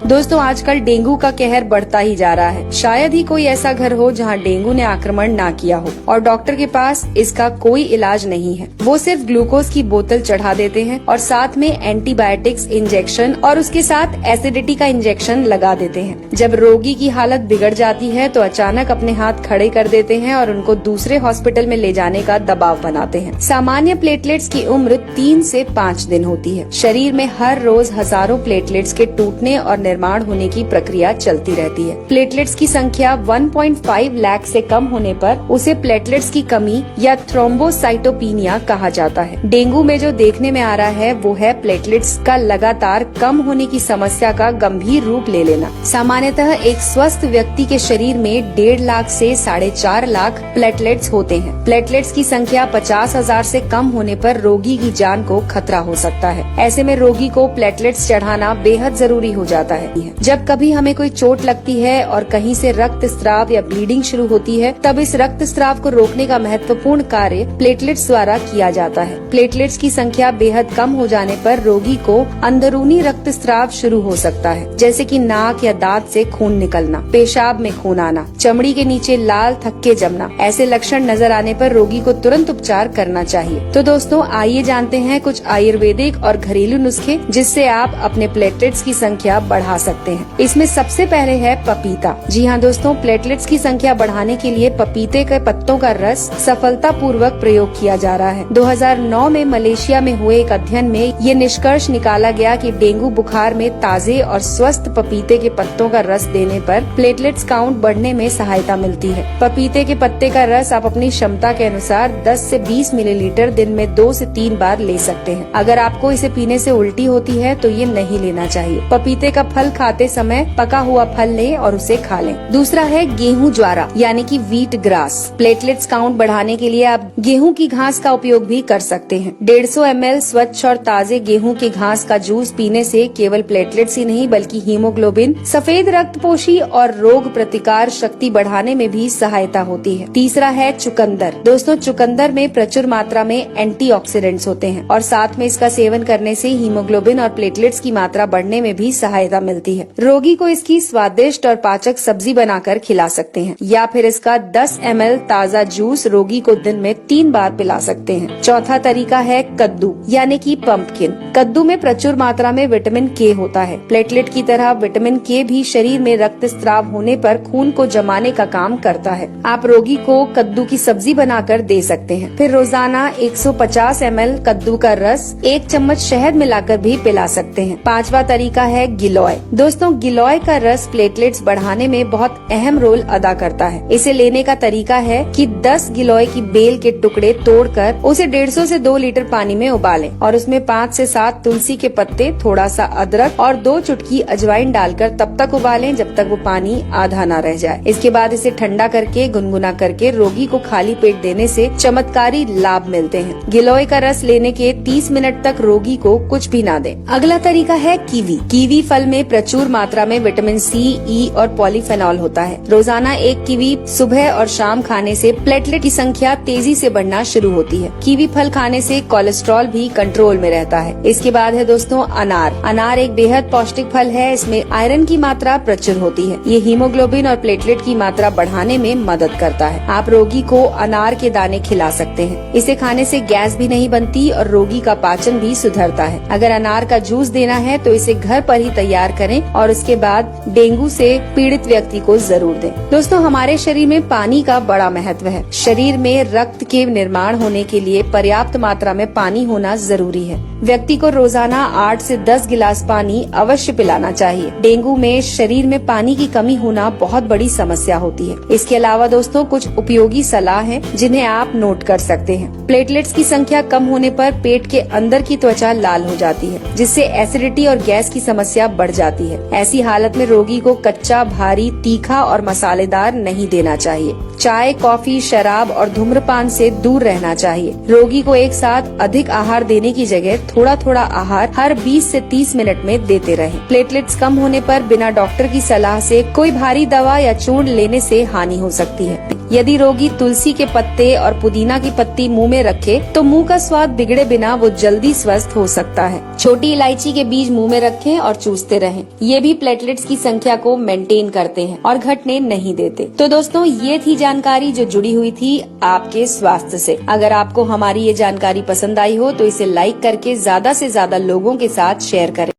दोस्तों आजकल डेंगू का कहर बढ़ता ही जा रहा है। शायद ही कोई ऐसा घर हो जहां डेंगू ने आक्रमण ना किया हो और डॉक्टर के पास इसका कोई इलाज नहीं है। वो सिर्फ ग्लूकोज की बोतल चढ़ा देते हैं और साथ में एंटीबायोटिक्स इंजेक्शन और उसके साथ एसिडिटी का इंजेक्शन लगा देते हैं। जब रोगी की हालत बिगड़ जाती है तो अचानक अपने हाथ खड़े कर देते हैं और उनको दूसरे हॉस्पिटल में ले जाने का दबाव बनाते हैं। सामान्य प्लेटलेट्स की उम्र 3 से 5 दिन होती है। शरीर में हर रोज हजारों प्लेटलेट्स के टूटने और निर्माण होने की प्रक्रिया चलती रहती है। प्लेटलेट्स की संख्या 1.5 लाख से कम होने पर उसे प्लेटलेट्स की कमी या थ्रोम्बोसाइटोपिनिया कहा जाता है। डेंगू में जो देखने में आ रहा है वो है प्लेटलेट्स का लगातार कम होने की समस्या का गंभीर रूप ले लेना। सामान्यतः एक स्वस्थ व्यक्ति के शरीर में 1.5 लाख से 4.5 लाख प्लेटलेट्स होते हैं। प्लेटलेट्स की संख्या 50,000 से कम होने पर रोगी की जान को खतरा हो सकता है। ऐसे में रोगी को प्लेटलेट्स चढ़ाना बेहद जरूरी हो जाता है। जब कभी हमें कोई चोट लगती है और कहीं से रक्त स्राव या ब्लीडिंग शुरू होती है, तब इस रक्त स्राव को रोकने का महत्वपूर्ण कार्य प्लेटलेट्स द्वारा किया जाता है। प्लेटलेट्स की संख्या बेहद कम हो जाने पर रोगी को अंदरूनी रक्त स्राव शुरू हो सकता है, जैसे कि नाक या दांत से खून निकलना, पेशाब में खून आना, चमड़ी के नीचे लाल थक्के जमना। ऐसे लक्षण नजर आने पर रोगी को तुरंत उपचार करना चाहिए। तो दोस्तों आइए जानते हैं कुछ आयुर्वेदिक और घरेलू नुस्खे जिससे आप अपने प्लेटलेट्स की संख्या बढ़ा सकते हैं। इसमें सबसे पहले है पपीता। जी हाँ दोस्तों, प्लेटलेट्स की संख्या बढ़ाने के लिए पपीते के पत्तों का रस सफलतापूर्वक प्रयोग किया जा रहा है। 2009 में मलेशिया में हुए एक अध्ययन में ये निष्कर्ष निकाला गया कि डेंगू बुखार में ताजे और स्वस्थ पपीते के पत्तों का रस देने पर प्लेटलेट्स काउंट बढ़ने में सहायता मिलती है। पपीते के पत्ते का रस आप अपनी क्षमता के अनुसार 10 से 20 मिलीलीटर दिन में 2 से 3 बार ले सकते हैं। अगर आपको इसे पीने से उल्टी होती है तो ये नहीं लेना चाहिए। पपीते का फल खाते समय पका हुआ फल लें और उसे खा लें। दूसरा है गेहूं ज्वारा यानी कि व्हीट ग्रास। प्लेटलेट्स काउंट बढ़ाने के लिए आप गेहूं की घास का उपयोग भी कर सकते हैं। 150 ml स्वच्छ और ताजे गेहूं की घास का जूस पीने से केवल प्लेटलेट्स ही नहीं बल्कि हीमोग्लोबिन, सफेद रक्तपोशी और रोग प्रतिकार शक्ति बढ़ाने में भी सहायता होती है। तीसरा है चुकंदर। दोस्तों चुकंदर में प्रचुर मात्रा में एंटीऑक्सीडेंट्स होते हैं और साथ में इसका सेवन करने से हीमोग्लोबिन और प्लेटलेट्स की मात्रा बढ़ने में भी सहायता मिलती है। रोगी को इसकी स्वादिष्ट और पाचक सब्जी बनाकर खिला सकते हैं या फिर इसका 10 ml ताजा जूस रोगी को दिन में 3 बार पिला सकते हैं। चौथा तरीका है कद्दू यानी कि पंपकिन। कद्दू में प्रचुर मात्रा में विटामिन के होता है। प्लेटलेट की तरह विटामिन के भी शरीर में रक्त स्राव होने पर खून को जमाने का काम करता है। आप रोगी को कद्दू की सब्जी बनाकर दे सकते हैं। फिर रोजाना 150 ml कद्दू का रस 1 चम्मच शहद मिलाकर भी पिला सकते हैं। पांचवा तरीका है गिलोय। दोस्तों गिलोय का रस प्लेटलेट्स बढ़ाने में बहुत अहम रोल अदा करता है। इसे लेने का तरीका है कि 10 गिलोय की बेल के टुकड़े तोड़कर उसे 150 से 2 लीटर पानी में उबालें और उसमें 5 से 7 तुलसी के पत्ते, थोड़ा सा अदरक और 2 चुटकी अजवाइन डालकर तब तक उबालें जब तक वो पानी आधा न रह जाए। इसके बाद इसे ठंडा करके गुनगुना करके रोगी को खाली पेट देने से चमत्कारी लाभ मिलते हैं। गिलोय का रस लेने के 30 मिनट तक रोगी को कुछ भी न दें। अगला तरीका है कीवी। कीवी फल में प्रचुर मात्रा में विटामिन सी, ई और पॉलीफेनॉल होता है। रोजाना 1 कीवी सुबह और शाम खाने से प्लेटलेट की संख्या तेजी से बढ़ना शुरू होती है। कीवी फल खाने से कोलेस्ट्रॉल भी कंट्रोल में रहता है। इसके बाद है दोस्तों अनार। अनार एक बेहद पौष्टिक फल है। इसमें आयरन की मात्रा प्रचुर होती है। ये हीमोग्लोबिन और प्लेटलेट की मात्रा बढ़ाने में मदद करता है। आप रोगी को अनार के दाने खिला सकते हैं। इसे खाने से गैस भी नहीं बनती और रोगी का पाचन भी सुधरता है। अगर अनार का जूस देना है तो इसे घर पर ही तैयार करें और उसके बाद डेंगू से पीड़ित व्यक्ति को जरूर दें। दोस्तों हमारे शरीर में पानी का बड़ा महत्व है। शरीर में रक्त के निर्माण होने के लिए पर्याप्त मात्रा में पानी होना जरूरी है। व्यक्ति को रोजाना 8 से 10 गिलास पानी अवश्य पिलाना चाहिए। डेंगू में शरीर में पानी की कमी होना बहुत बड़ी समस्या होती है। इसके अलावा दोस्तों कुछ उपयोगी सलाह है जिन्हें आप नोट कर सकते हैं। प्लेटलेट्स की संख्या कम होने पर पेट के अंदर की त्वचा लाल हो जाती है, जिससे एसिडिटी और गैस की समस्या बढ़ जाती है। ऐसी हालत में रोगी को कच्चा, भारी, तीखा और मसालेदार नहीं देना चाहिए। चाय, कॉफी, शराब और धूम्रपान से दूर रहना चाहिए। रोगी को एक साथ अधिक आहार देने की जगह थोड़ा थोड़ा आहार हर 20 से 30 मिनट में देते रहें। प्लेटलेट्स कम होने पर बिना डॉक्टर की सलाह से कोई भारी दवा या चूर्ण लेने से हानि हो सकती है। यदि रोगी तुलसी के पत्ते और पुदीना की पत्ती मुंह में रखे तो मुंह का स्वाद बिगड़े बिना वो जल्दी स्वस्थ हो सकता है। छोटी इलायची के बीज मुंह में रखें और चूसते रहें। ये भी प्लेटलेट्स की संख्या को मेंटेन करते हैं और घटने नहीं देते। तो दोस्तों, ये थी जानकारी जो जुड़ी हुई थी आपके स्वास्थ्य से। अगर आपको हमारी ये जानकारी पसंद आई हो तो इसे लाइक करके ज्यादा से ज्यादा लोगों के साथ शेयर करें।